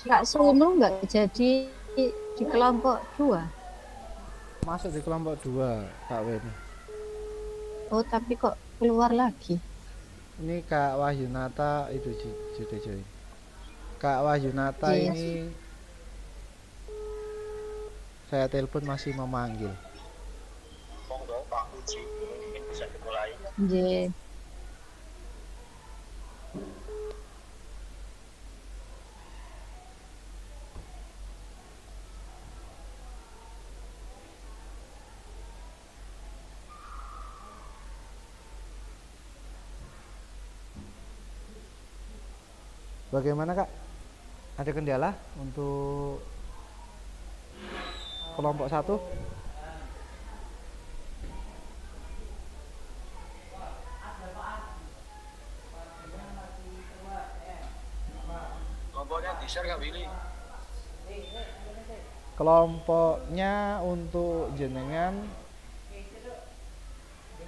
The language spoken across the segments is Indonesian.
Kak Sunu nggak jadi di kelompok 2. Masuk di kelompok 2 Kak Weni. Oh, tapi kok keluar lagi? Ini Kak Wahyunata itu sudah join. Kak Wahyunata Yes. ini saya telepon masih memanggil. Monggo Pak Uji, mungkin bisa dimulai. Yes. Bagaimana Kak? Ada kendala untuk kelompok 1? Kelompoknya di-share Kak Willy. Kelompoknya untuk jenengan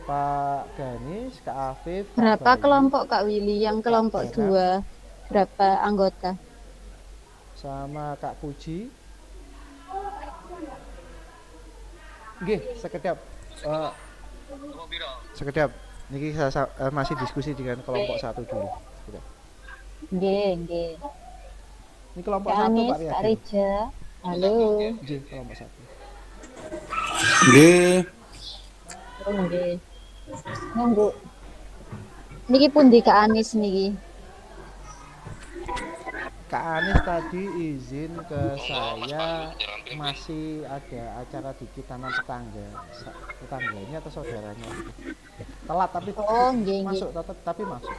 Pak Ganis, Kak Afif, Kak Berapa Bayu, kelompok Kak Willy? Yang kelompok Bernard, 2 berapa anggota? sama Kak Puji. Nggih, sekedap. Kelompok piro? Sekedap. Niki saya masih diskusi dengan kelompok 1 dulu. Sekedap. Nggih. Ini kelompok Kak 1 Anis, Pak Kak Riyadi. Rija. Halo. Nggih, kelompok 1. Nggih. Oh, nggih. Nunggu. Niki pundi Kak Anis niki? Kak Anis tadi izin ke saya masih ada acara di Kitanan tetangganya atau saudaranya. Telat tapi Oh, nggih. masuk tapi masuk.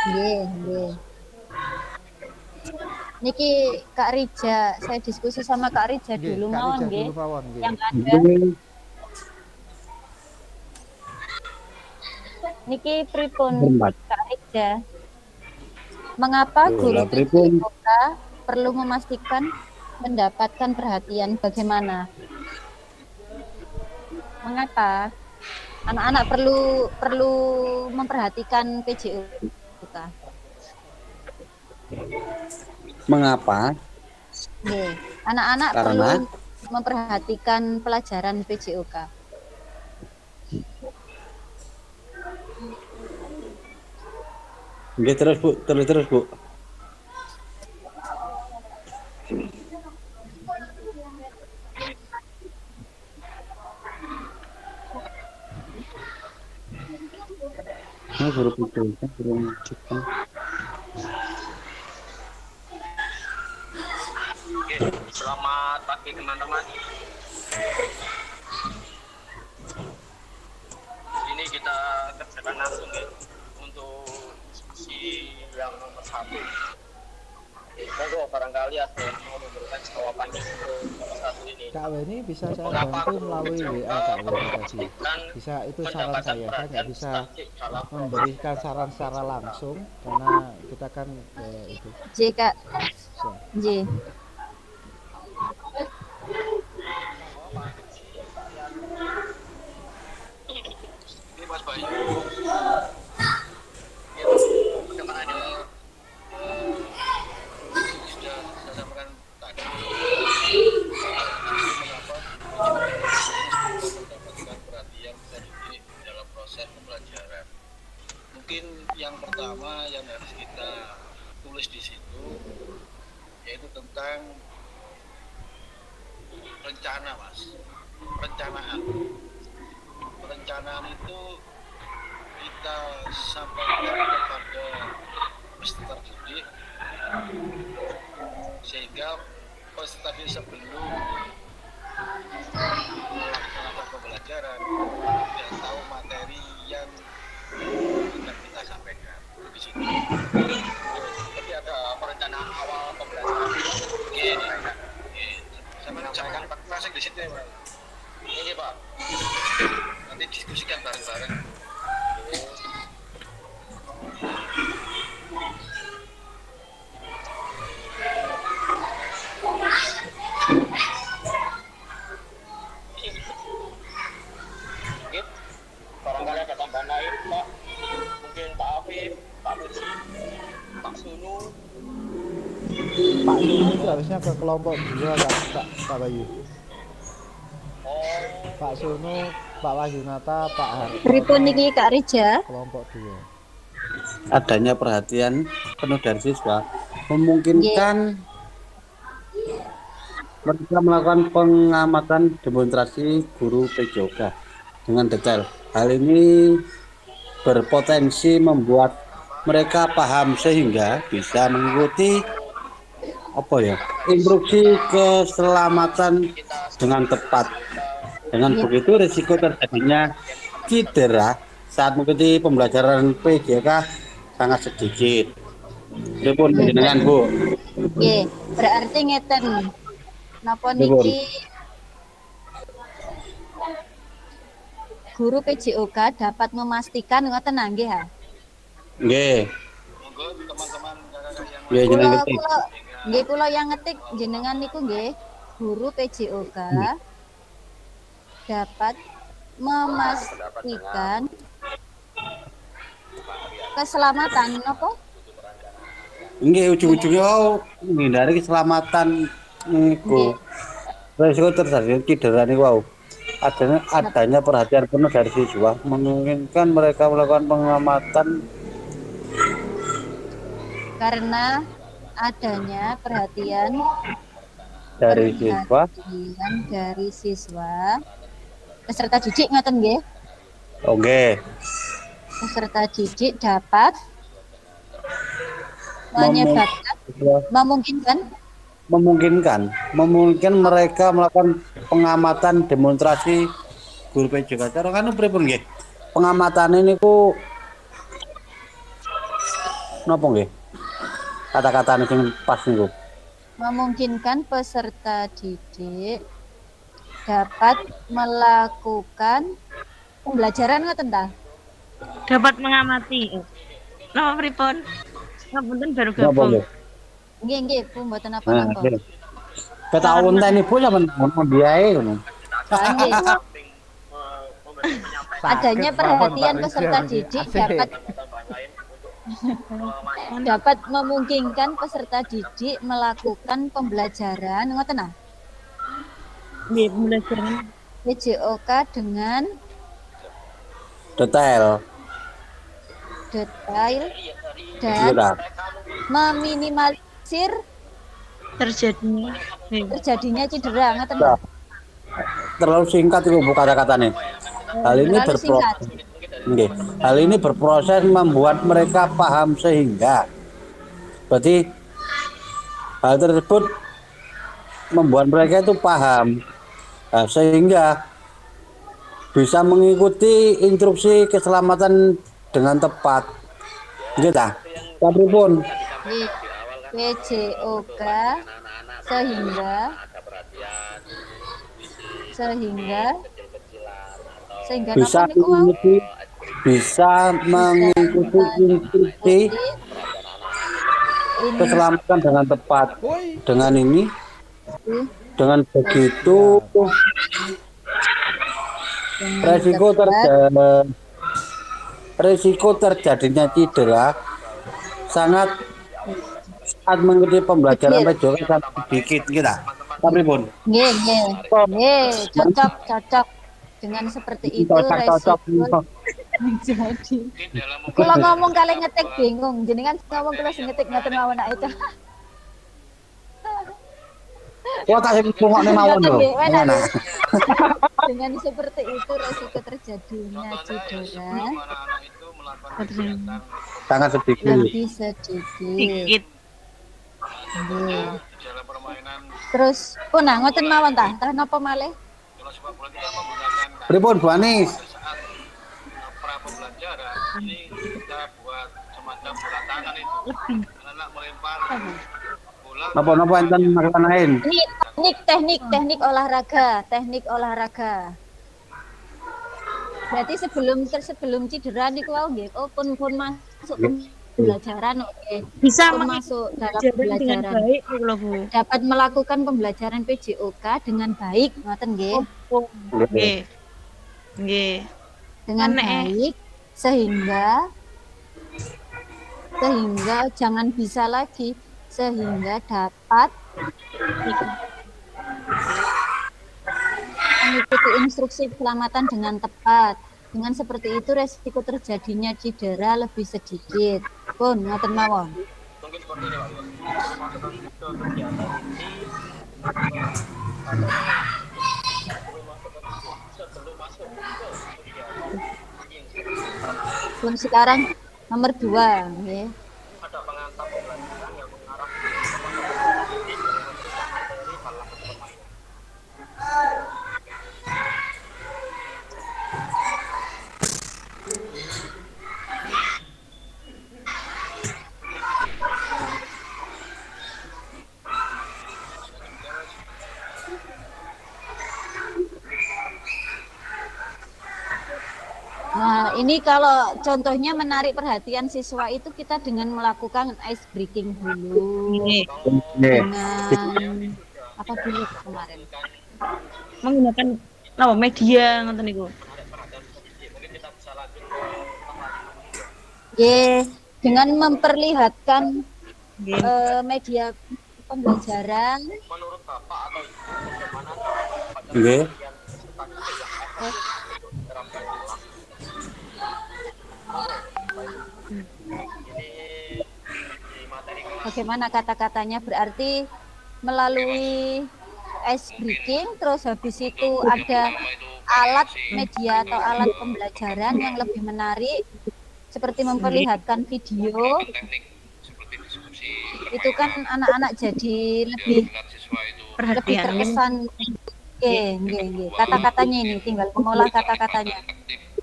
Nggih. Niki Kak Rija, saya diskusi sama Kak Rija Nggih, dulu Kak mawon Rija nggih. dulu mawon nggih. Yang ada. Niki pripun Kak Rija? Mengapa guru PJOK perlu memastikan mendapatkan perhatian bagaimana? Mengapa anak-anak perlu memperhatikan PJOK? Mengapa? Nih, anak-anak Karena? perlu memperhatikan pelajaran PJOK. Nggih, terus Bu. Guru PJOK belum Jepang. Oke, selamat pagi teman-teman. Ini kita kerjakan langsung ya untuk diskusi yang nomor 1. Monggo barangkali ada yang mau memberikan jawabannya untuk nomor 1 ini. Kak Weni bisa saya bantu melalui WA Kak Weni tadi. Bisa, itu saran saya nggak bisa memberikan saran secara langsung karena kita kan itu. J Kak. So. J. Ini Mas Bayu. Bagaimana ini sudah saya sampaikan tadi. Mengapa mendapatkan perhatian pendidik dalam proses pembelajaran? Mungkin yang pertama yang harus kita tulis di situ yaitu tentang rencana, Mas. Perencanaan itu kita sampaikan kepada peserta didik sehingga peserta didik sebelum melaksanakan pembelajaran sudah tahu materi yang akan kita sampaikan di situ. Jadi ada perencanaan awal pembelajaran. Saya menyampaikan praktek di situ ya, Pak. Ini Pak. Nanti diskusikan bareng-bareng. Barangkali ada tambahan lain, Pak. Mungkin Pak Afif, Pak Uji, Pak Sunu, Pak Sunu itu harusnya ke kelompok 2 Kak Bayu. Pak Sunu, Pak Wahyunata, Pak Pripun Hartono niki Kak Rija? kelompok 2. Adanya perhatian penuh dari siswa Nggih. memungkinkan mereka melakukan pengamatan demonstrasi guru PJOK dengan detail. Hal ini berpotensi membuat mereka paham sehingga bisa mengikuti instruksi keselamatan dengan tepat. Dengan Nggih. begitu risiko terjadinya cedera saat mengikuti pembelajaran PJK sangat sedikit. Pripun Nggih. panjenengan, Bu? Nggih. Berarti ngeten. Napa Pripun? niki guru PJOK dapat memastikan ngoten nggih ha? Nggih. Monggo teman-teman kakak-kakak yang Ya jenengan ngerti. Kula yang ngetik jenengan niku nggih guru PJOK dapat memastikan keselamatan apa? Nggih ujung-ujungnya menghindari keselamatan niku. Risiko terjadi cedera niku wau. Adanya perhatian penuh dari siswa memungkinkan mereka melakukan pengamatan Karena adanya perhatian dari siswa. dari siswa peserta didik ngoten nggih. Oke. Peserta didik dapat menyebabkan memungkinkan mereka melakukan pengamatan demonstrasi guru PJK. Cara kan pripun nggih? Pengamatan ini ku napa nggih? Kata-katane sing pas niku. memungkinkan peserta didik dapat melakukan pembelajaran ngoten ta? Dapat mengamati. Nama pripun? Ngapunten baru Napa gabung. nggih? Nggih, Bu, mboten Nah, apa-apa. nggih. Kata wonten ibu sampean ngono biae ngono. Nggih. Adanya Sakit perhatian mawon, Pak peserta Rizal, didik asik. dapat memungkinkan peserta didik melakukan pembelajaran ngoten ah? Nggih, pembelajaran. PJOK dengan Detail. detail Iya dan ta? meminimalisir Terjadinya. terjadinya cedera ngoten ah? Terlalu singkat itu bu kata-katanya. Hal ini Terlalu singkat. Nggih. Hal ini berproses membuat mereka paham sehingga berarti hal tersebut membuat mereka itu paham sehingga bisa mengikuti instruksi keselamatan dengan tepat. Gitu ta? Tapi pun Di PJOK sehingga bisa napa niku wau? mengikuti instruksi keselamatan dengan tepat. Dengan ini, dengan begitu resiko terjadinya cedera sangat saat mengikuti pembelajaran PJOK sangat sedikit kita. Tapi pun Nggih, cocok dengan seperti itu resiko jadi. Kalau ngomong kali ngetik bingung, jenengan ngomong kalau ngetik ngoten mawon nak itu. wah tak ngomongne mawon lho. Enak. Dengan seperti itu resiko terjadinya cedera Sangat sedikit. lebih sedikit. Dikit. Nggih. Terus punah ngoten mawon tah napa malih? Pripun Bu Anis? pra pembelajaran ini kita buat semacam bola tangan itu. Anak melempar bola. Napa enten masalah lain? Ini teknik olahraga. Berarti sebelum cedera niku wau nggih, pun masuk pembelajaran oke. Bisa Pun masuk dalam dengan pembelajaran. baik lho, Bu. Dapat melakukan pembelajaran PJOK dengan baik, ngoten nggih. Nggih. Nggih. Dengan Nek. baik sehingga jangan bisa lagi sehingga dapat mengikuti instruksi keselamatan dengan tepat. Dengan seperti itu resiko terjadinya cedera lebih sedikit. Pun ngoten mawon. Mungkin seperti ini Pak. Masukkan ke kegiatan ini sebelum masuk ke kegiatan ini Pun sekarang nomor 2 nggih. ada pengantar pembelajaran yang mengarah ke kepada ini dengan memberikan materi dalam permainan. Nah, ini kalau contohnya menarik perhatian siswa itu kita dengan melakukan ice breaking dulu. Nggih. Dengan apa dulu kemarin? Menggunakan apa media ngoten niku. Mungkin kita bisa lanjut ke Nggih, dengan memperlihatkan Nggih. media pembelajaran. menurut Bapak atau Ibu bagaimana Nggih. yang tadi yang terapkan di kelas? Ini di materi kelas Bagaimana kata-katanya berarti melalui ice breaking, terus habis itu ada alat media atau alat pembelajaran yang lebih menarik seperti memperlihatkan video. Itu kan anak-anak jadi lebih Perhatian. terkesan. Nggih. Kata-katanya ini tinggal mengolah kata-katanya.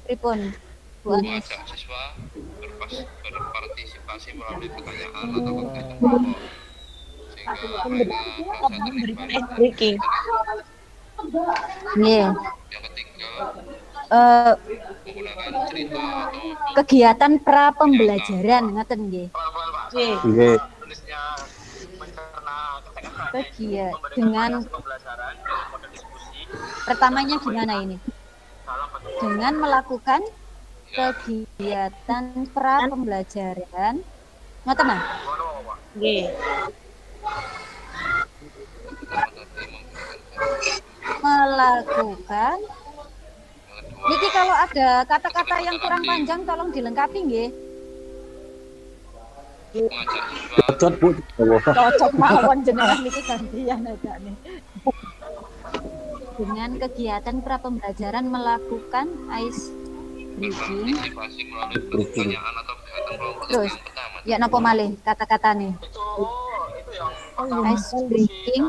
Pripun? Bu Anis. Mengajak siswa berpartisipasi melalui pertanyaan atau kegiatan kelompok sehingga mereka merasa terlibat. Ice breaking. Nggih. Yang ketiga, menggunakan cerita atau Kegiatan pra pembelajaran ngaten nggih. pelan-pelan Pak. Nggih. Nggih. Tulisnya mencerna kata-kata Kegiatan memberikan dengan variasi pembelajaran dengan kode diskusi pertamanya gimana ini? dalam bentuk Dengan melakukan kegiatan pra pembelajaran. Ngoten nah? mono Pak. Nggih. Melakukan. Niki kalau ada kata-kata yang kurang panjang tolong dilengkapi nggih. mengajak siswa Cocok Bu. Cocok mawon jenengan niki gantian aja nih. Dengan kegiatan pra pembelajaran melakukan ice breaking. berpartisipasi melalui pertanyaan atau kegiatan kelompok Terus, yang pertama. ya napa malih kata-kata nih? Itu yang Ice breaking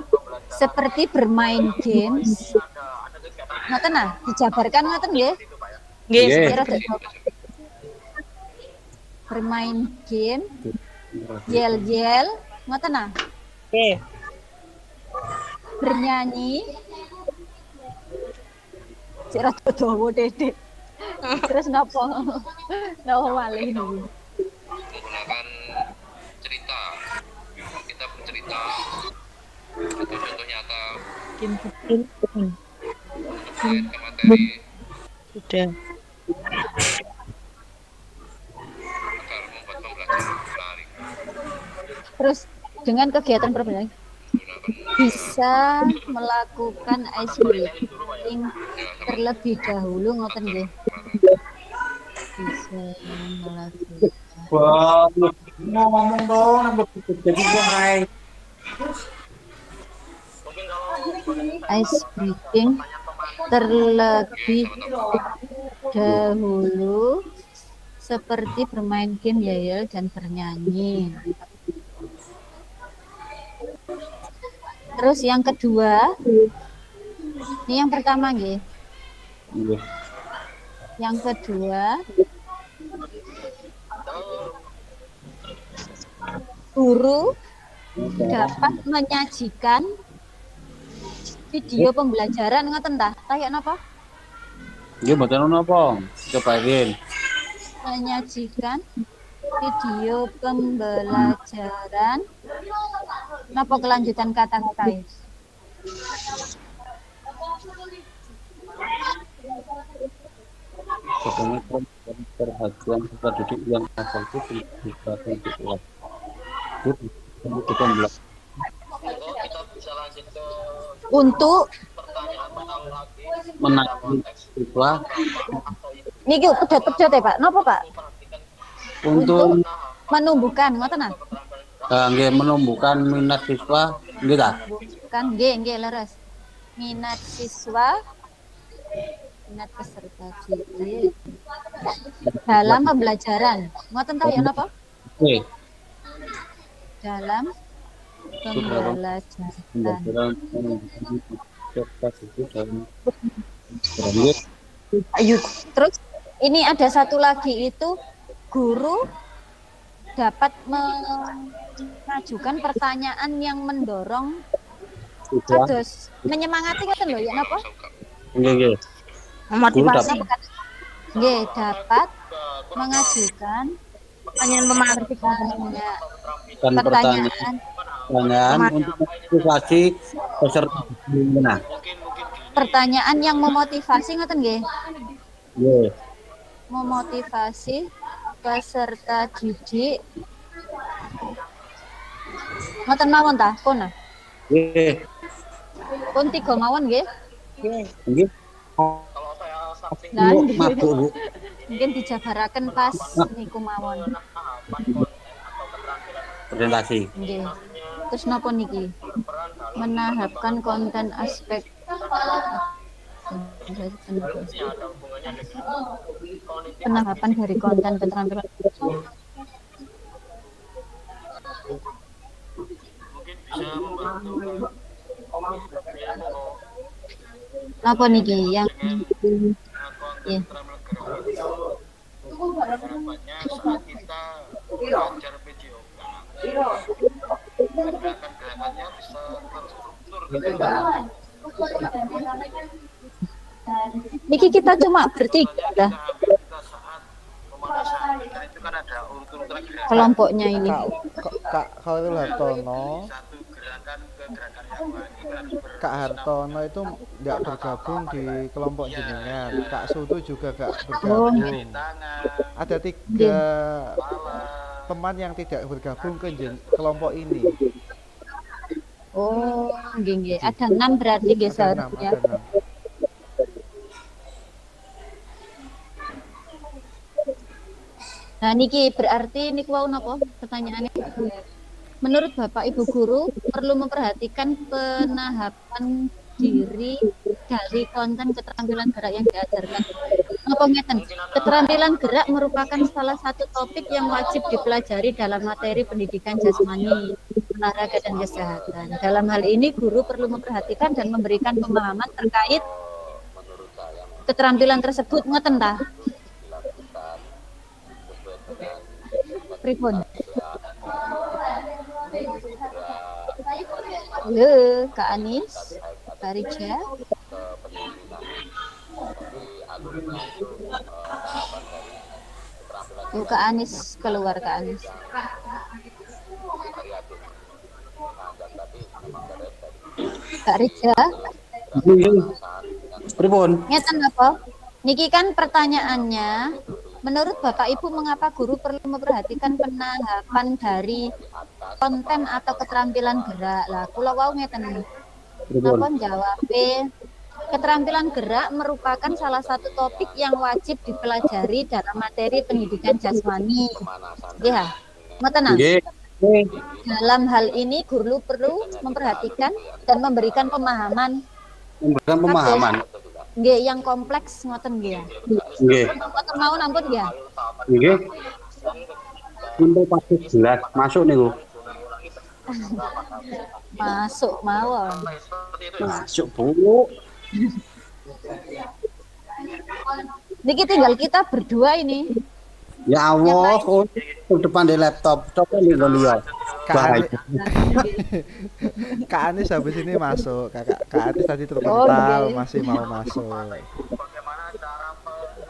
seperti bermain games. ada kegiatan Ngoten nah, dijabarkan ngoten nggih. itu Pak ya. Nggih. Nggih. Biar ada bermain game, yel-yel, ngoten nah. Nggih. Bernyanyi. Cek rada dawa Dedek. Terus napa? Napa malih niki? Menggunakan cerita, kita bercerita atau contoh nyata Bikin untuk mengaitkan materi sudah. agar membuat pembelajaran menarik. Terus dengan kegiatan perbedaan bisa melakukan ice breaking terlebih dahulu ngoten nggih. Bisa melakukan Wah, ngomong dong, jadi kok hai. Mungkin kalau ice breaking terlebih dahulu seperti bermain game yel dan bernyanyi. Terus yang kedua, ini yang pertama nggih. Nggih. Yang kedua, guru dapat menyajikan video pembelajaran ngoten tah? Kayak napa? Nggih mboten ono apa. Cobain. Menyajikan video pembelajaran. Napa kelanjutan kata-kata itu? Bagaimana perhatian serta didik yang asal itu bisa untuk kelas. Kita belum. Monggo kita bisa lanjut ke Untuk pertanyaan pertama lagi. Menang siswa niki pedot-pedot ya Pak. Napa Pak? untuk Menumbuhkan ngoten ah. nggih menumbuhkan minat siswa nggih ta? Kan nggih leres. Minat siswa, minat peserta didik dalam pembelajaran. Ngoten ta ya napa? Nggih. Dalam pembelajaran. Pembelajaran serta itu dalam nggih. Ayo. Terus ini ada satu lagi itu guru dapat mengajukan pertanyaan yang mendorong Siswa terus menyemangati ngoten lho ya napa? nggih nggih. Memotivasi. Nggih, dapat mengajukan Pertanyaan Dan pertanyaan pertanyaan untuk motivasi peserta didik. pertanyaan yang memotivasi ngoten nggih. Nggih. Memotivasi peserta didik. Ngoten mawon ta, pun ah? Nggih. Pun 3 mawon nggih. Nggih. Kalau saya samping Nah, Mabuk, Bu. mungkin dijabaraken pas niku mawon. Presentasi. Nggih. Terus napa niki? Menahapkan konten aspek penahapan dari konten keterampilan. mungkin bisa membantu Napa niki yang ya. harapannya saat kita belajar video gerakan-gerakannya bisa terstruktur gitu. Niki kita cuma bertiga dah Kita saat pemanasan kan itu kan ada urutan gerakan kelompoknya ini. Kak Khairul Hartono, satu gerakan ke gerakan yang lain itu harus Kak Hartono itu nggak bergabung di kelompok jenengan. Kak Sutu juga nggak bergabung. tangan, Ada 3 teman yang tidak bergabung ke kelompok ini. Oh, nggih. Ada 6 berarti nggih Ada 6, seharusnya. ada 6. Nah, niki berarti niku wau napa pertanyaannya? Menurut Bapak Ibu guru perlu memperhatikan penahapan diri dari konten keterampilan gerak yang diajarkan. Napa ngeten? Keterampilan gerak merupakan salah satu topik yang wajib dipelajari dalam materi pendidikan jasmani, olahraga dan kesehatan. Dalam hal ini guru perlu memperhatikan dan memberikan pemahaman terkait keterampilan tersebut. Ngoten ta? Pripun? Halo, Kak Anis, Kak Rija. Tuh, Kak Anis keluar, Kak Anis. Kak Rija, Pripun? ngeten apa? Niki kan pertanyaannya, menurut Bapak Ibu mengapa guru perlu memperhatikan penahapan dari konten atau keterampilan gerak? Lah, kula wau ngeten. Napa jawab keterampilan gerak merupakan salah satu topik yang wajib dipelajari dalam materi pendidikan jasmani. Nggih, ha? Ngoten ah? Nggih. Dalam hal ini guru perlu memperhatikan dan memberikan pemahaman Memberikan pemahaman. nggih yang kompleks ngoten nggih. Nggih. Ngoten mau ampun ya. Nggih. Untuk pasal jelas masuk niku. Masuk mawon. Masuk, Bu. Niki tinggal kita berdua ini. Ya Allah, kok depan di laptop. Coba nih lihat. Kak Anis habis ini masuk. Kak Anis tadi Oh, terpental, iya. masih mau masuk. bagaimana cara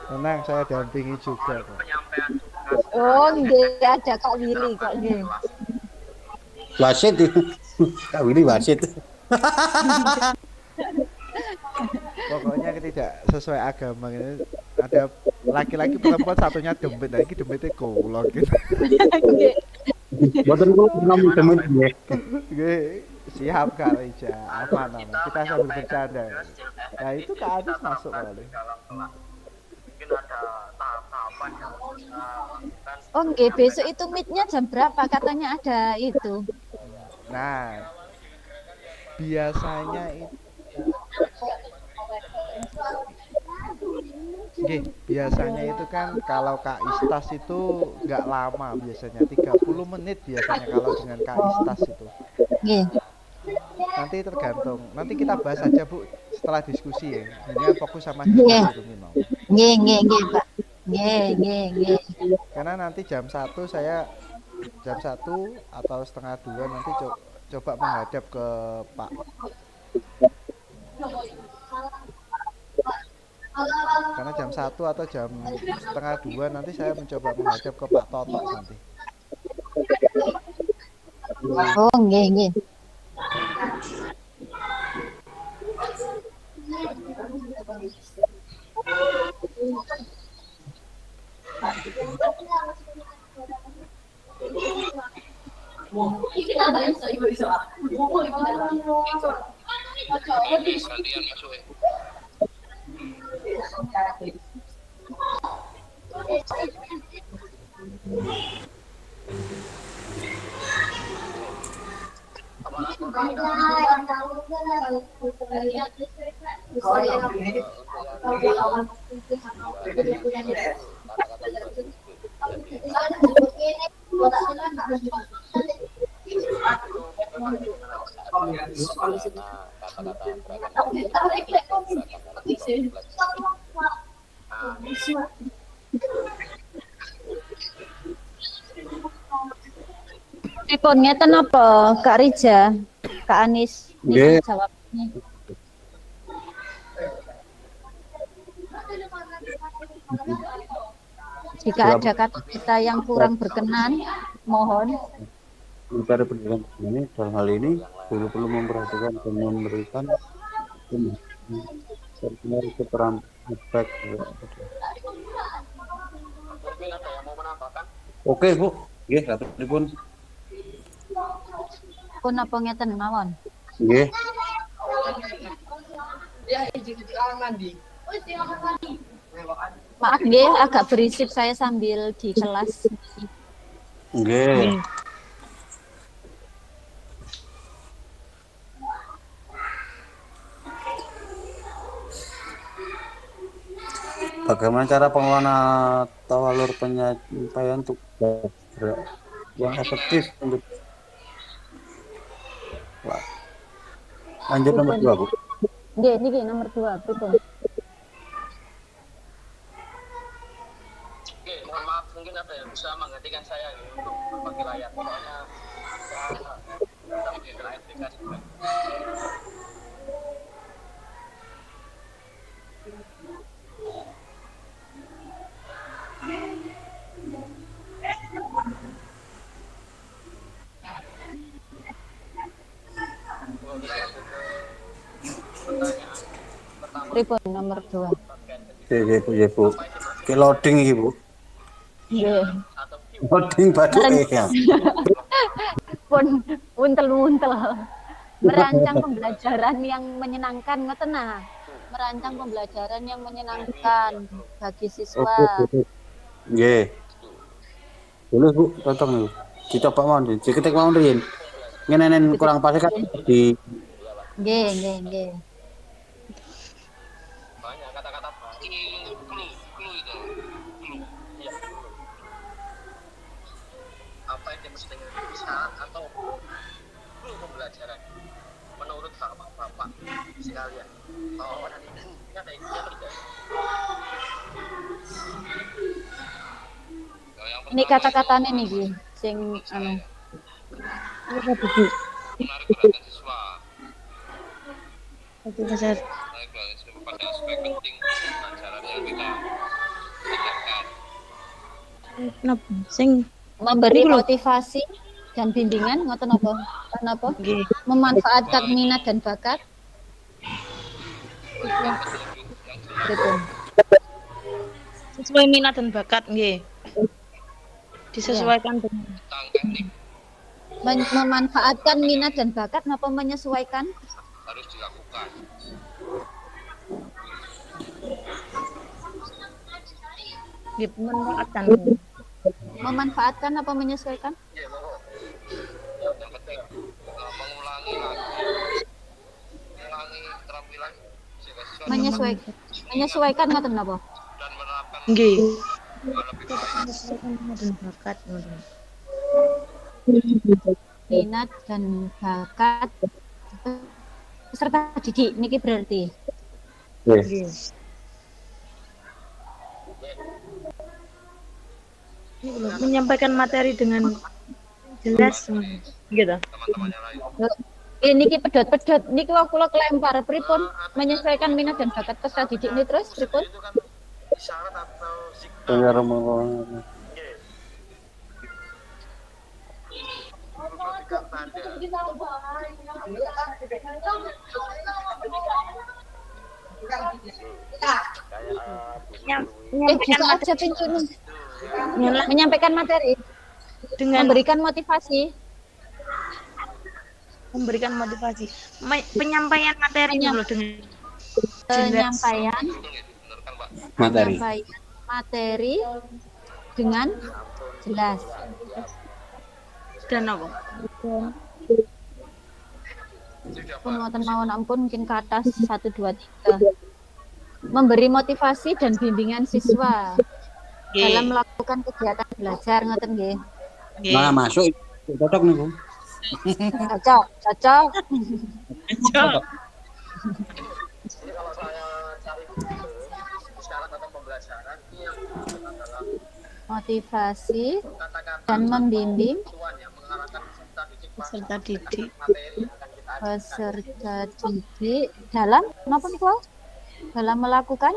Tenang, saya dampingi juga kok. penyampaian tugas Oh, nggih ada Kak Willy kok nggih. Wasit. Kak Willy wasit. Pokoknya tidak sesuai agama ini. Ada laki-laki perempuan satunya dempet, nah ini dempetnya kula gitu. Nggih. Boten kula ngomong demen nggih. Nggih, siap Kak Rija, aman aman. Kita sambil bercanda. Nah itu Kak Anis masuk kali. dalam kelas mungkin ada tahap-tahapan yang harus kita lakukan. Oh, nggih, besok itu meet-nya jam berapa? Katanya ada itu. Nah, biasanya itu biasanya itu kan kalau Kak Istas itu nggak lama biasanya 30 menit biasanya kalau dengan Kak Istas itu. Nggih. Nanti tergantung. Nanti kita bahas aja Bu setelah diskusi ya. Ini fokus sama diskusi ini mau. Nggih, Pak. Nggih. Karena nanti jam 1 saya jam 1 atau setengah 2 nanti coba menghadap ke Pak. Karena jam 1 atau jam setengah 2 nanti saya mencoba menghadap ke Pak Toto nanti. Oh, nggih. Gantian masuk ya. Pripun ngeten apa Kak Rija? Kak Anis Nggih. jawabnya. Jika ada kata-kata yang kurang berkenan, mohon. Mencari pendidikan ini dalam hal ini guru perlu memperhatikan dan memberikan keterangan aspek. Mungkin ada yang mau menambahkan? Oke Bu, nggih saturipun. Pun apa ngeten mawon? Nggih. Maaf nggih, agak berisik saya sambil di kelas. Nggih. Bagaimana cara pengelolaan atau alur penyampaian tugas yang efektif untuk lanjut nomor 2 Bu. Nggih, niki nomor 2 pripun? Oke, mohon maaf mungkin ada yang bisa menggantikan saya gitu, untuk berbagi layar. Soalnya saya tapi di layar aplikasi juga. Pripun nomor 2? Nggih Bu. Ki loading iki Bu. Nggih. Loading baduke ya. Pun untel-untel. Merancang pembelajaran yang menyenangkan ngoten nah. Merancang pembelajaran yang menyenangkan bagi siswa. Nggih. Boleh Bu, cocok nih. Dicoba mawon, diketik mawon riyen. Ngene kurang pas kan di Nggih. Banyak kata-kata baru. Clue itu. Clue. Iya. Apa yang dimaksud dengan bisa atau clue pembelajaran menurut bapak sekalian. Oh, nanti ini ada intinya tidak? Ini kata-katanya niki sing anu. Menarik perhatian siswa. Satu besar. Menarik perhatian siswa pada aspek penting pelajaran yang kita ajarkan. Kenapa? Sing Memberi Ini lho. motivasi dan bimbingan ngoten apa? Kenapa? nggih. Memanfaatkan minat dan bakat. Memberikan petunjuk yang jelas. Pripun? Sesuai minat dan bakat nggih. Disesuaikan dengan Tentang teknik Memanfaatkan minat dan bakat apa menyesuaikan? harus dilakukan. Dimanfaatkan. Memanfaatkan apa menyesuaikan? Iya, monggo. Yang penting mengulangi lagi, mengulangi keterampilan sehingga siswa Menyesuaikan ngoten napa? dan menerapkan Nggih. dengan lebih baik. Menyesuaikan minat dan bakat. Minat dan bakat peserta didik niki berarti. Nggih. Ini belum menyampaikan materi dengan jelas gitu. Teman-temannya lain. Niki pedot-pedot niki kula kelempar pripun menyesuaikan minat dan bakat peserta didik ini terus pripun? Itu kan isyarat atau signal. Dengar mau Nggih. Memberikan tanda. Buka aja pintunya. Menyampaikan materi Dengan memberikan motivasi. memberikan motivasi. Penyampaian materi dulu dengan Penyampaian Benarkan, Pak. materi. penyampaian materi dengan jelas. dan apa? Pun wonten mawon ampun mungkin ke atas 1 2 3. Memberi motivasi dan bimbingan siswa dalam melakukan kegiatan belajar ngoten nggih. Nah, masuk cocok nih, Bu. Cocok. Ini kalau saya cari Google, isyarat atau pembelajaran ini yang adalah Motivasi kata-kata dan membimbing tuan yang mengarahkan Peserta didik. materi yang akan kita peserta didik dalam napa niku? Dalam melakukan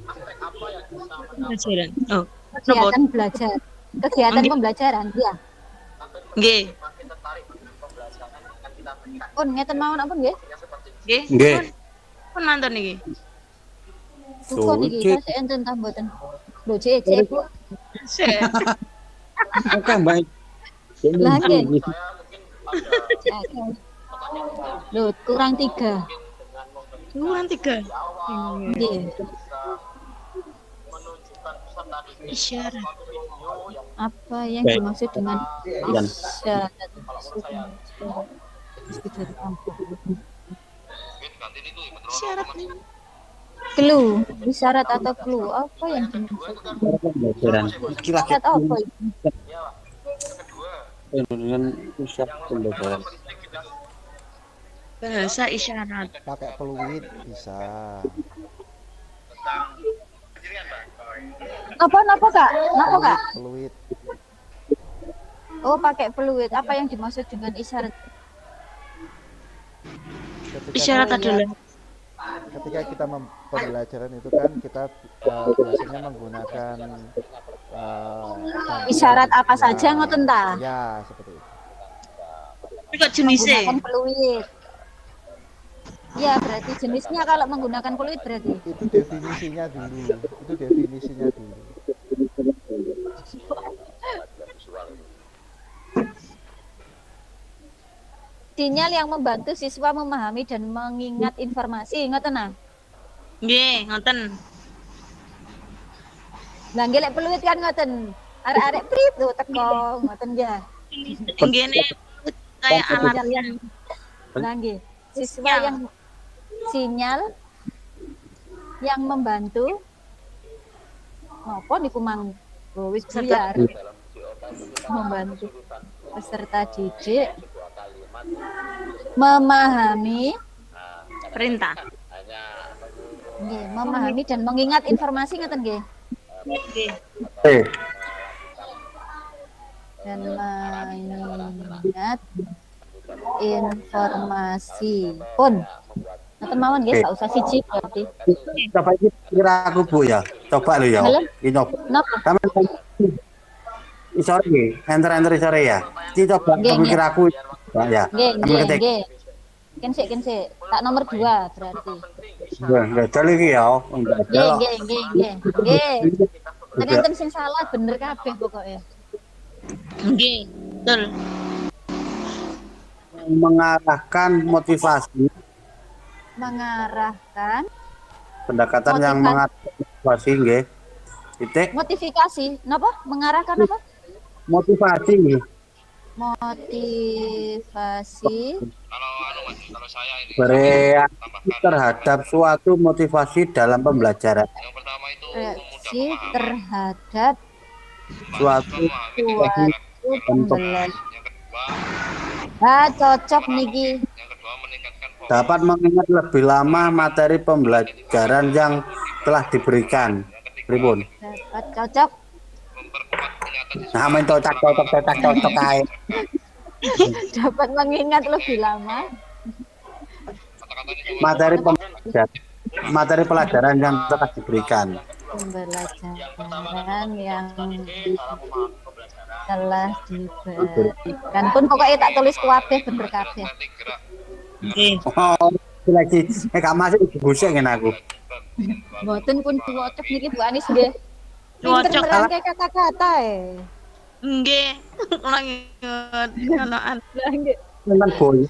aspek apa yang bisa Pelajaran. Oh, kegiatan belajar. Kegiatan pembelajaran, ya. nggih. makin tertarik dengan pembelajaran yang akan kita berikan Pun ngeten mawon ampun nggih. yang seperti ini. Nggih. Nggih. Pun nonton iki. Bukan iki Cek. tasih enten ta mboten. Lho cek Bu. Sik. Oke, baik. Lah nggih. Saya mungkin ada Lho kurang 3. Kurang 3. Nggih. menunjukkan peserta didik Isyarat. suatu video yang Apa yang Baik. dimaksud dengan Dan isyarat? Ganti itu menurut Isyarat. Clue, isyarat atau clue apa yang dimaksud? pembelajaran. Iki lagi Isyarat apa itu? dengan usia pembelajaran. Bahasa isyarat. Pakai peluit bisa. tentang pendirian, Pak. Napa Kak? Napa Kak? Peluit. Oh, pakai peluit. Apa yang dimaksud dengan isyarat? Isyarat adalah Ketika kita pembelajaran itu kan kita biasanya menggunakan bantuan. Isyarat apa saja ngoten ta? Ya, seperti itu. tapi kok jenisnya? Menggunakan peluit. Ya, berarti jenisnya kalau menggunakan peluit berarti. Itu definisinya dulu. Itu definisinya dulu. Sinyal yang membantu siswa memahami dan mengingat informasi, ngoten nah. Nggih, ngoten. Lah nggih lek peluit kan ngoten. Arek-arek prit lho teko ngoten ya. Nggih ne kayak alat yang lah nggih. Siswa yang sinyal yang membantu napa niku mang wis buyar membantu peserta didik memahami perintah. nggih, memahami dan mengingat informasi ngoten nggih. Nggih. Dan mengingat informasi pun ngoten mawon nggih, sak usah siji berarti. Coba iki kira aku Bu ya. Coba lho ya. Halo? Iki coba. Napa? Sampeyan isore nggih, enter isore ya. Iki coba Nggih, pikir aku ya. Nggih, Sampeyan nggih, ketik. nggih. Kensik. Tak nomor 2 berarti. Nggih, jal iki ya. Nggih. Ternyata sing salah bener kabeh pokoknya. Nggih. Betul. mengarahkan motivasi, mengarahkan pendekatan yang motivasi, mengarahkan motivasi nggih. Titik motivasi, napa? Mengarahkan apa? motivasi. Motivasi Kalau Mas, kalau saya ini Bereaksi tambahkan terhadap suatu motivasi dalam pembelajaran. yang pertama itu memudah reaksi pemahaman, terhadap membantu Suatu siswa memahami suatu dengan jelas. pembelajaran. Yang kedua, Cocok niki. yang kedua meningkatkan fokus. dapat mengingat lebih lama materi pembelajaran yang telah diberikan. Pripun? Dapat cocok. Memperkuat ingatan siswa. Nah, main cocok ae. Dapat mengingat lebih lama. Kata-katanya Materi pelajaran yang telah diberikan. Pembelajaran yang cara memahami pembelajaran. telah diberikan pun pokoknya tak tulis kuabeh bener kabeh. nanti gerak Oh, lagi Kak Mas gusek ngene aku. Mboten pun cocok niki Bu Anis nggih. Pinter Cocok. merangkai kata-kata Nggih. Ulang inget kanoan. Lah nggih. Tentang boy.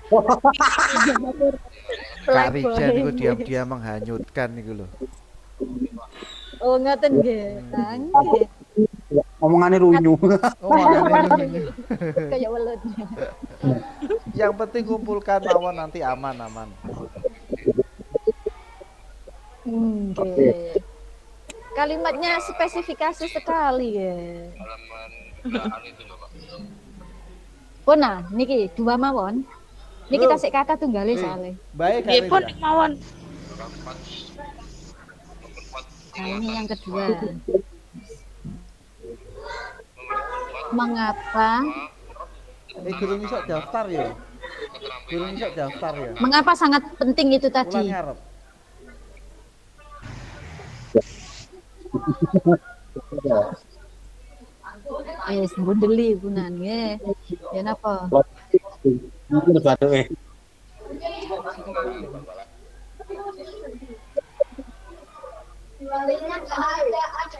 Kak Rijan itu diam-diam menghanyutkan niku lho. Oh ngoten nggih. Lah nggih. Omongannya runyu. Oh, makanya ini. Kayak welut. Yang penting kumpulkan mawon nanti aman-aman. Nggih. Kalimatnya spesifikasi sekali ya. halaman belakang itu loh Pak. Puna, niki dua mawon. Niki Loh. tasik kata tunggale soalnya. Baik Kak Nggih pun Rijan. mawon. Memperkuat Nah, ini yang kedua. memperkuat Mengapa? Gurung iso daftar ya. Gurung iso daftar ya. Mengapa sangat penting itu Ulang tadi? ngarep. Bundeli punan nggih. Ya napa? Mungkin baru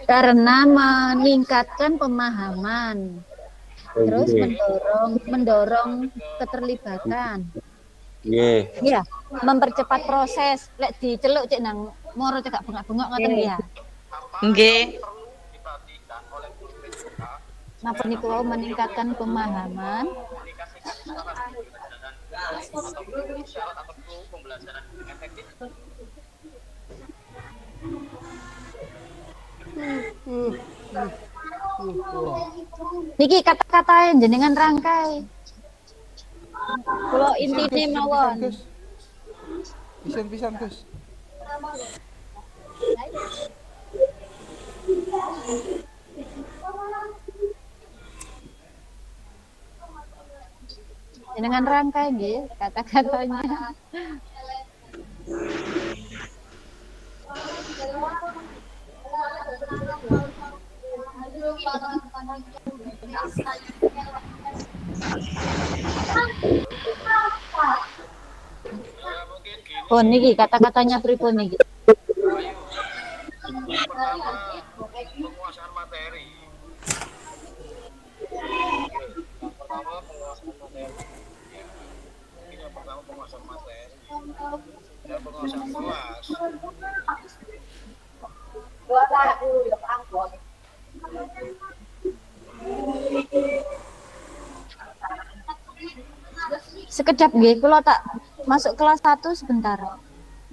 Karena meningkatkan pemahaman. Terus mendorong keterlibatan. Nggih. Iya, mempercepat proses. Lek diceluk cek nang moro cek gak bengak-bengok ngoten ya. Nggih. Diperhatikan oleh guru PJK Napa niku wau meningkatkan pemahaman, komunikasi kesalahan pembelajaran atau syarat atau pembelajaran yang efektif. niki kata-kata yang jenengan rangkai. Kalau intine mawon. Gus. Pisan-pisan Gus. Jenengan rangkai nggih kata-katanya. Oh niki kata-katanya pripun niki? Pertama, penguasaan materi. Yang pertama penguasaan materi. Ya. Mungkin yang pertama penguasaan materi. Dan penguasaan kelas. Sekedap nggih, kula tak masuk kelas 1 sebentar.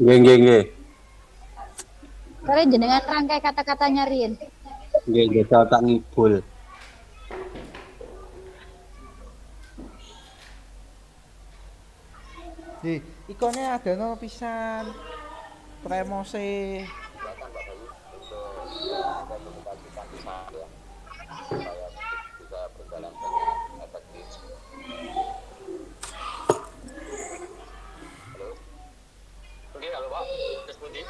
Nggih. Kare jenengan rangkai kata-katanya riyen. Nggih, tak ngibul. Di ikonnya ada no pisan. Premose. Oke, halo Pak. Terus Budi.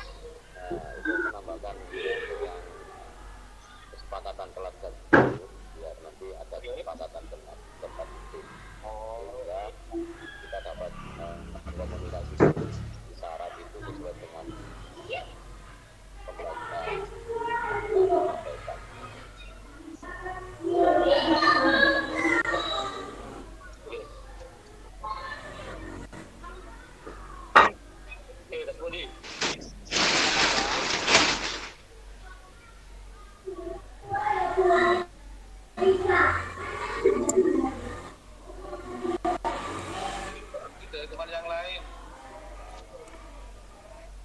Itu menambahkan yang kesepakatan kelas dan biar nanti ada kesepakatan dengan tempat itu sehingga kita dapat komunikasi syarat itu sesuai dengan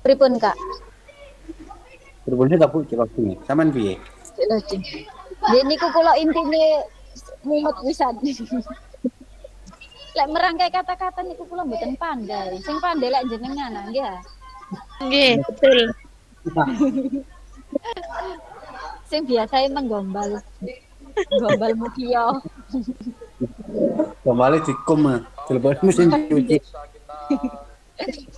Pripun Kak? Berbunyi tak Bu jelas ini. Sampean piye? Cek Loji. Nggih niku kula intine mumet wisan. Lek merangkai kata-kata niku kula mboten pandai. Sing pandai lek jenengan nggih ya. Nggih, betul. Sing biasa menggombal. Gombal mukia. Kembali dikum. Telepon mesin cuci. Bisa kita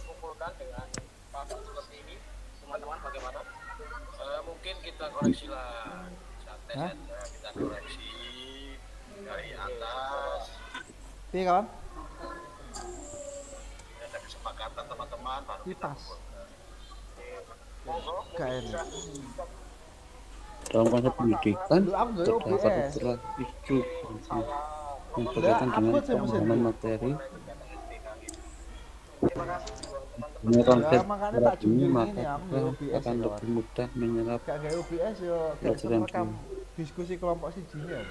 kumpulkan dengan pasal seperti ini, teman-teman bagaimana? Mungkin kita koreksi lah, santai Hah? saja kita koreksi dari atas. Piye kawan? Ada kesepakatan teman-teman baru kita Kipas. kumpulkan. Monggo, Gak enak. Dalam konsep pendidikan Lu aku gak terdapat OBS. beberapa isu yang Lah, berkaitan dengan upload saya mesin. pemahaman materi. terima kasih buat teman-teman. Ini konsep Ya, makanya berat tak ini junjung maka ini, aku kita OBS akan ya, lebih mudah menyerap Gak gak OBS yo, gak bisa pelajaran rekam diskusi kelompok siji ya.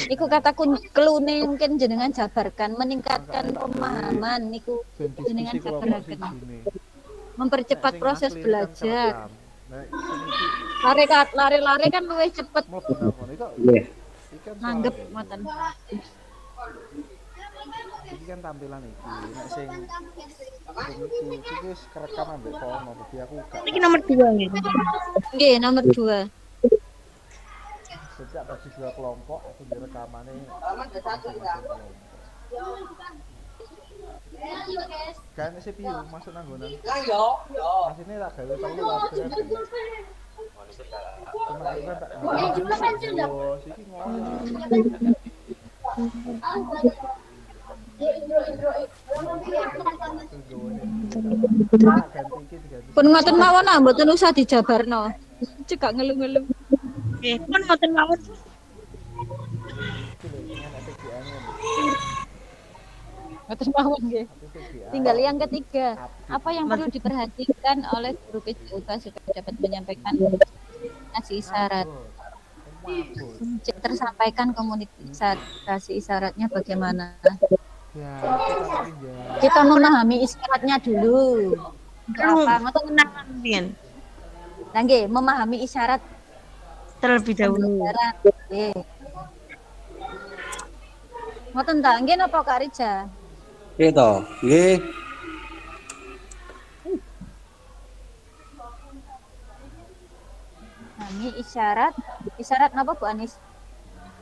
Niku kata kelune mungkin jenengan jabarkan meningkatkan pemahaman niku Ben jenengan diskusi kelompok jabaraken. siji. Mempercepat proses belajar. Nah, sing iki Lari-lari kan luwih cepet mlebu nang kono. Iya. Iki kan nanggep soalnya. ngoten. Iki kan tampilan iki. Nek sing iki wis kerekam ambek kono, tapi aku gak. Ini nomor 2 nggih. Nggih, nomor 2. Sejak bagi 2 kelompok aku di rekamane masing-masing kelompok. Kan CPU masuk nang nggonan. Masine tak gawe telu kabeh. Cuma aku kan tak. Oh, iki ngono. Pun ngoten mawon ah mboten usah dijabarno. Cekak ngelu-ngelu. Nggih, pun mboten mawon. Iki lho, sing enak PGA-ne. Ngoten mawon nggih. Aku PGA. Tinggal yang ketiga, apa yang perlu diperhatikan oleh guru PJOK supaya dapat menyampaikan komunikasi isyarat? Mabuk. Tersampaikan komunikasi isyaratnya bagaimana? Ya, kita pinjam. Kita memahami isyaratnya dulu. Perlu Apa? Ngoten pengenalan pian Nah, nggih, memahami isyarat terlebih dahulu. isyarat. Nggih. Ngoten ta, nggih napa Kak Rija? Gitu. Nggih. Memahami isyarat napa Bu Anis?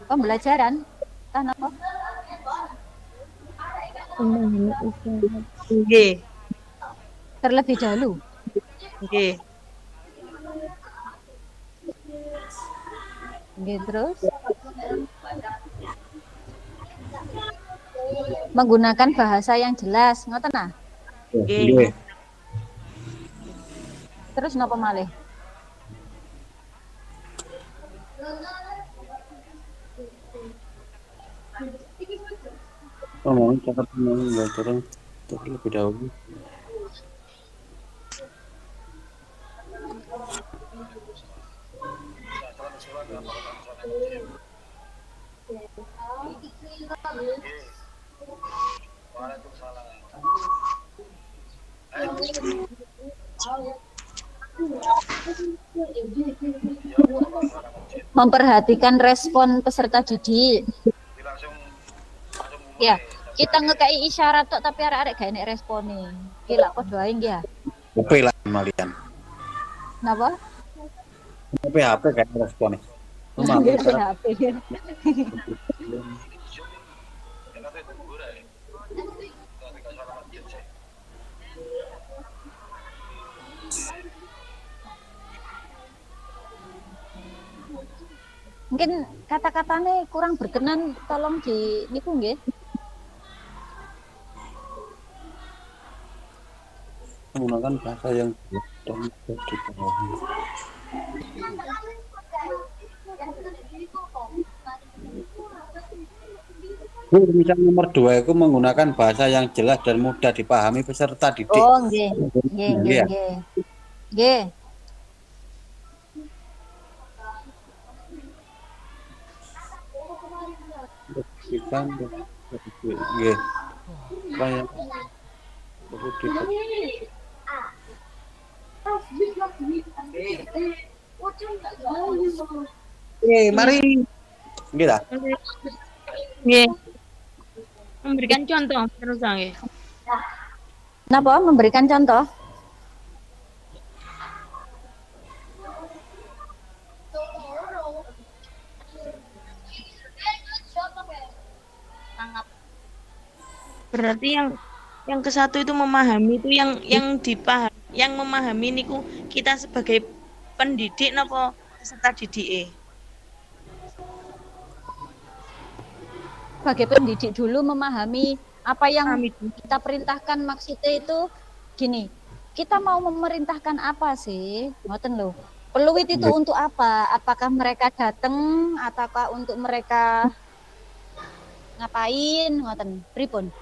Pembelajaran. Tah napa? Nggih, Terlebih dahulu. nggih. Nggih, terus menggunakan bahasa yang jelas, ngoten ah. Nggih. Terus napa malih? Ngomong cakap pembelajaran terlebih dahulu. Waalaikumsalam. Memperhatikan respon peserta didik. Langsung Ya, kita ngekei isyarat tok tapi arek-arek gak enek respone. Gila padha ae nggih ya. HP lah malian. Napa? HP kan responnya. Nggih Memang HP. Mungkin kata-katanya kurang berkenan, tolong di niku nggih. menggunakan bahasa yang jelas dan mudah dipahami. Bu, misal nomor 2 itu menggunakan bahasa yang jelas dan mudah dipahami peserta didik. Oh, nggih. Nggih, nggih, Iya. nggih. Nggih. Bukan, nggih. Kayak Mari. Gitu. Nggih. Memberikan contoh terus nggih. Napa memberikan contoh? Berarti yang ke satu itu memahami itu yang dipaham, yang memahami niku kita sebagai pendidik napa peserta didik. Sebagai pendidik dulu memahami apa yang Pahami. kita perintahkan, maksudnya itu gini, kita mau memerintahkan apa sih? Ngoten loh. Peluit itu untuk apa? Apakah mereka datang ataukah untuk mereka ngapain? Ngoten. Pripun?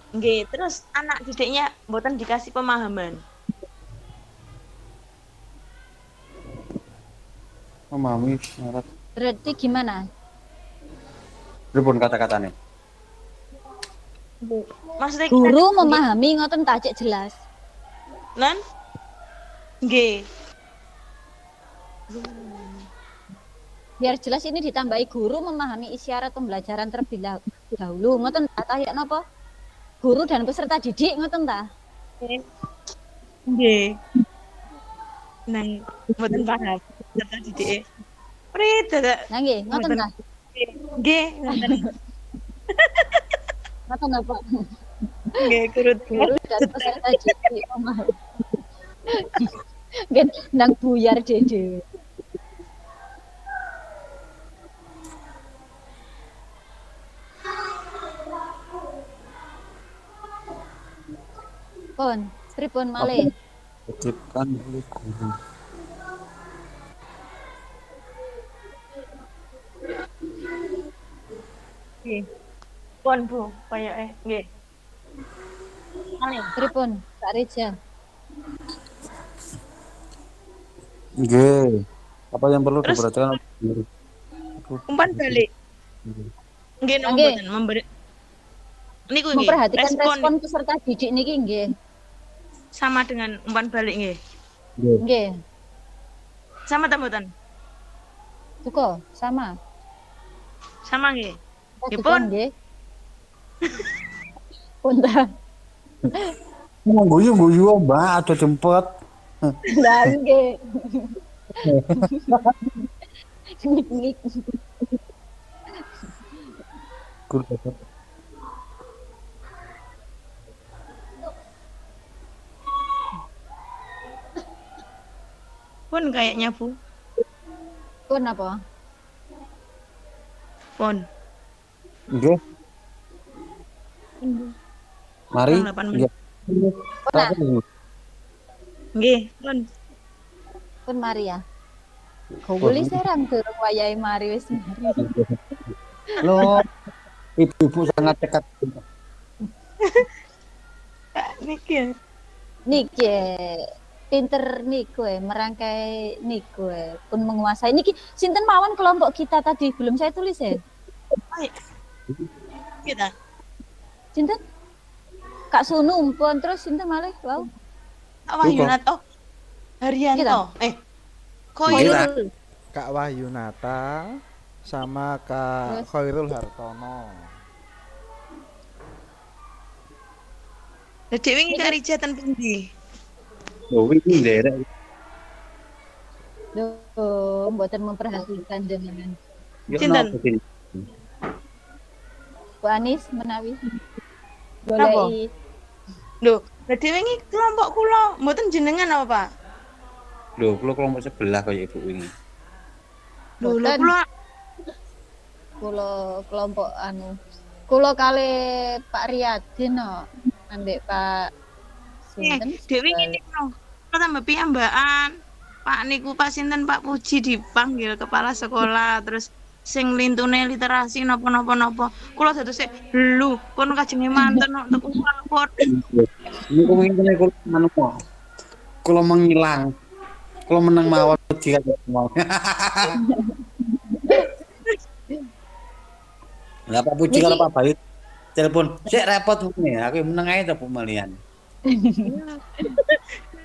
Nggih, terus anak didiknya mboten dikasih pemahaman. Memahami syarat. Berarti gimana? Pripun kata-katanya? Maksudnya Guru memahami ngoten tak cek jelas. Nan? Nggih. Biar jelas ini ditambahi guru memahami isyarat pembelajaran terlebih dahulu. Ngoten tak ya napa? Guru dan peserta didik ngoten ta? Nggih. Nang mboten paham peserta didik. Prit dadak. Nah nggih, ngoten ta? Nggih, ngoten. Ngoten apa? Nggih, kurut. Guru dan peserta didik memahami. Nggih, nang buyar dhewe. Pun, pripun malih? Titipkan dulu guru. Nggih. Pun Bu, koyoke nggih. Malih. Pripun, Kak Reja? Nggih. Apa yang perlu Terus- diperhatikan? Umpan balik. Nggih, napa Nggih. mboten memberi niku nggih. Memperhatikan respon peserta didik niki nggih. Sama dengan umpan balik nggih. Nggih. Sama ta mboten? Cukup, sama. Sama nggih. Nggih Cukup, pun. nggih. Punten. Mau guyu-guyu Mbak, ada jemput. Lah nggih. Nik-nik. Guru dapat. Pun kayaknya Bu. Pun apa? Pun. Nggih. Mari. Kurang 8 menit. Nggih. Nggih, pun. Pun mari ya. Gowuli serang durung wayahe mari wis mari. Loh, ibu-ibu sangat dekat. Niki ya. Niki pinter niku merangkai niku pun menguasai niki sinten mawon kelompok kita tadi belum saya tulis ya. Ayo. Kita. Sinten? Kak Sunu pun terus sinten malih wow. Wahyunat oh. Haryanto. Khairul. Kak Wahyunata sama Kak Terus? Khairul Hartono. Lah dhewe iki kari jatan pundi? Loh, ini nderek. Duh, mboten memperhatikan dengan Sinten? Bu Anis menawi. Napa? Goleki Lho, lah dhewe iki kelompok kula, mboten jenengan apa, Pak? Loh, kula kelompok sebelah kaya ibu ini. Lho, lho Mboten. kula kula kelompok kula kali Pak Riyadin no ambek Pak sinten dhewe ngene lho. Kula tambah piyambakan. Pak niku Pak sinten Pak Puji dipanggil kepala sekolah terus sing lintune literasi napa-napa. Kula dados lho, pun kajenge manten kok tuku rapor. Ini kok ngene kula anu kok. Kula menghilang. Kula menang mawon jika mau. Lah Pak Puji kalau Pak Bayu telepon. Sik repot ngene, aku meneng ae ta pemalian.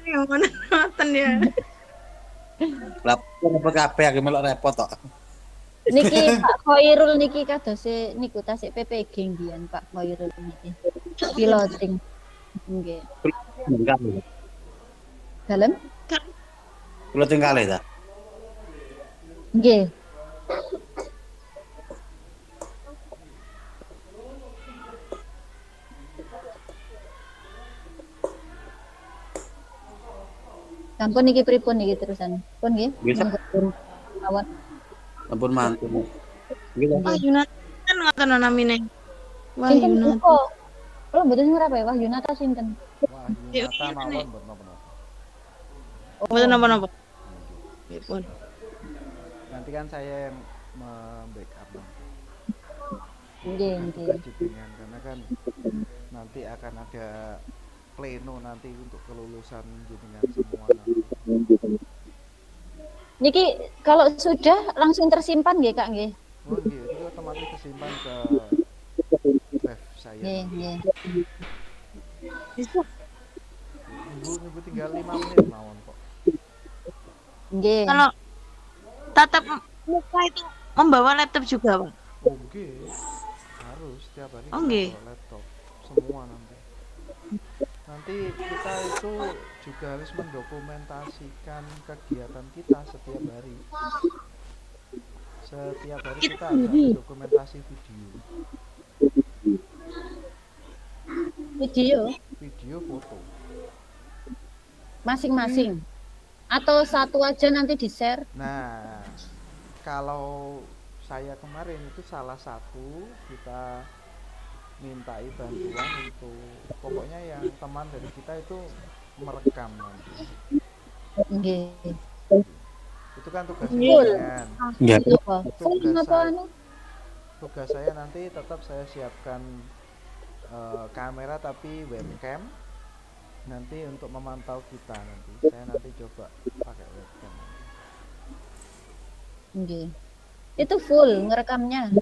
Yang mana ngoten ya. Lah repot kabeh aku melok repot tok. Niki Pak Khairul niki kadose niku tasik PPG ngian Pak Khairul niki. Piloting. Nggih. Dalem? Kula tinggal ta. Nggih. Sampun niki pripun niki terusan? Pun nggih. Bisa Awan. ampun mantu. Gitu. Wah, Yunatan ngoten namine. Wah, Sinten Yunatan. kok? Kalau mboten ngrape Wah Yunata sinten? Wah, Yunata mawon mboten napa-napa. Mboten napa-napa. Pripun? Nanti kan saya yang membackup nanti. Nggih, nggih. Jenengan karena kan nanti akan ada pleno nanti untuk kelulusan jenengan semua nanti. Niki kalau sudah langsung tersimpan nggih Kak nggih? Oh iya, itu otomatis kesimpan ke drive saya. Nggih, nggih. Nunggu tinggal 5 menit mawon kok. Nggih. Kalau tatap muka itu membawa laptop juga, Pak? Oke, harus setiap hari Oh, kita nggih. bawa laptop semua nanti. Nanti kita itu juga harus mendokumentasikan kegiatan kita setiap hari. Setiap hari kita harus ada dokumentasi video, foto. Masing-masing. Atau satu aja nanti di-share? Nah, kalau saya kemarin itu salah satu kita mintai bantuan untuk pokoknya yang teman dari kita itu merekam nanti. Nggih. Itu kan tugasnya Full. dengan Iya. Full apa anu? tugas saya nanti tetap saya siapkan kamera tapi webcam nanti untuk memantau kita nanti. Saya nanti coba pakai webcam. Nggih. Itu full ngerekamnya.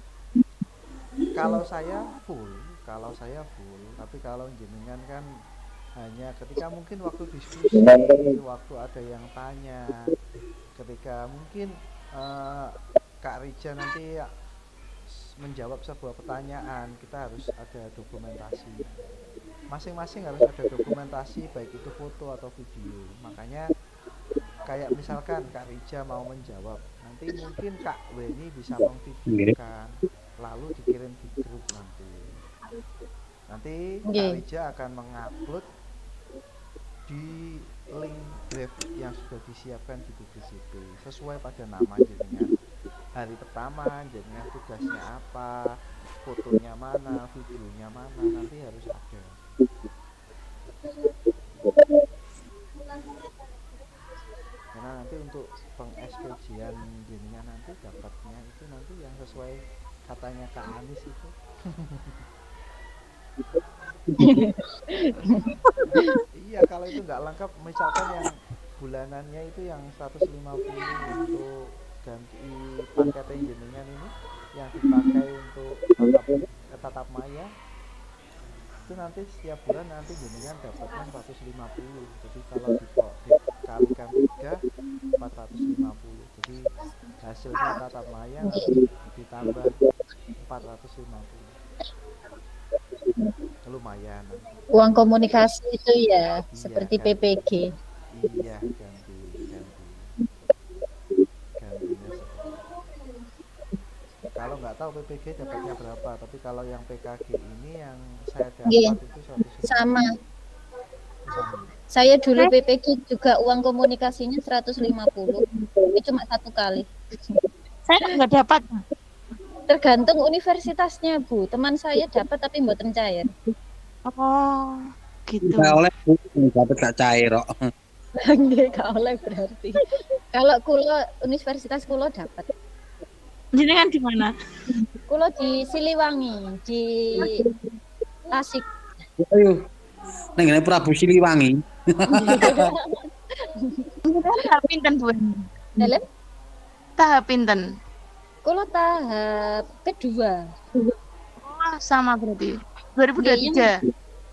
Kalau saya full, tapi kalau jenengan kan hanya ketika mungkin waktu diskusi, waktu ada yang tanya, ketika mungkin Kak Rija nanti menjawab sebuah pertanyaan, kita harus ada dokumentasi. Masing-masing harus ada dokumentasi, baik itu foto atau video. Makanya kayak misalkan Kak Rija mau menjawab, nanti mungkin Kak Weni bisa memvideokan, lalu dikirim di grup nanti. Nanti Kak Rija akan mengupload di link drive yang sudah disiapkan di BBCP sesuai pada nama jenengan. Hari pertama jenengan tugasnya apa, fotonya mana, videonya mana, nanti harus ada. Karena nanti untuk pengekspedisian jenengan nanti dapatnya itu nanti yang sesuai katanya Kak Anis itu. Iya, kalau itu nggak lengkap, misalkan yang bulanannya itu yang 150 untuk ganti paket jenengan ini yang dipakai untuk tatap maya, itu nanti setiap bulan nanti jenengan dapatnya 150. Jadi kalau dikalikan 3 450. Jadi hasilnya tatap maya nanti ditambah 450. Lumayan. Uang komunikasi itu ya, seperti kan. PPG. Iya, gantinya seperti. Kalau nggak tahu PPG dapatnya berapa, tapi kalau yang PKG ini yang saya dapat itu 150. Sama. Saya dulu PPG juga uang komunikasinya 150. Tapi cuma satu kali. Saya nggak dapat. Tergantung universitasnya, Bu. Teman saya dapat tapi mboten cair. Oh, gitu. Nggak oleh dapat gak cair kok. Nggih, gak oleh berarti. Kalau kulo universitas kulo dapat. Jenengan di mana? Kulo di Siliwangi, di Tasik. Ayo. Neng ngene Prabu Siliwangi. Tahap pinten, Bu? Dalam Tahap pinten? kulo tahap kedua. Oh, sama berarti. 2023.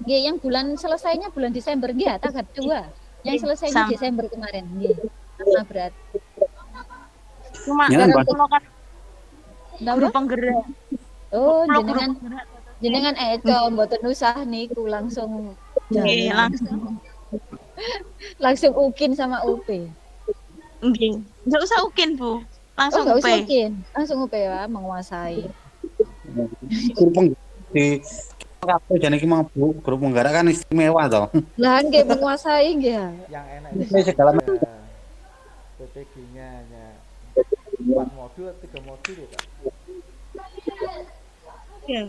Nggih, yang bulan selesainya bulan Desember nggih, tanggal 2. Yang selesainya Sama. Desember kemarin nggih. Sama berat. Cuma Ya, Barang Pak. kalau kan Napa? guru penggerak. Oh, Kalau guru jenengan penggerak. jenengan mboten usah niku langsung Nggih, jalan. Langsung UKIN sama UP. Nggih. Enggak usah ukin, Bu. Oh, Langsung nggak UP. usah UKIN. Langsung UP ya, menguasai. Guru di kabeh jane iki mang Bu, guru penggerak kan istimewa toh. Lah nggih menguasai nggih. Yang enak Ini itu segala satu saja. PPG-nya hanya 4 modul, 3 modul ya Kak. Iya.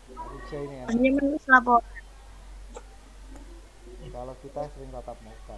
Ujian ini enak. Hanya menulis laporan. Kalau kita sering tatap muka.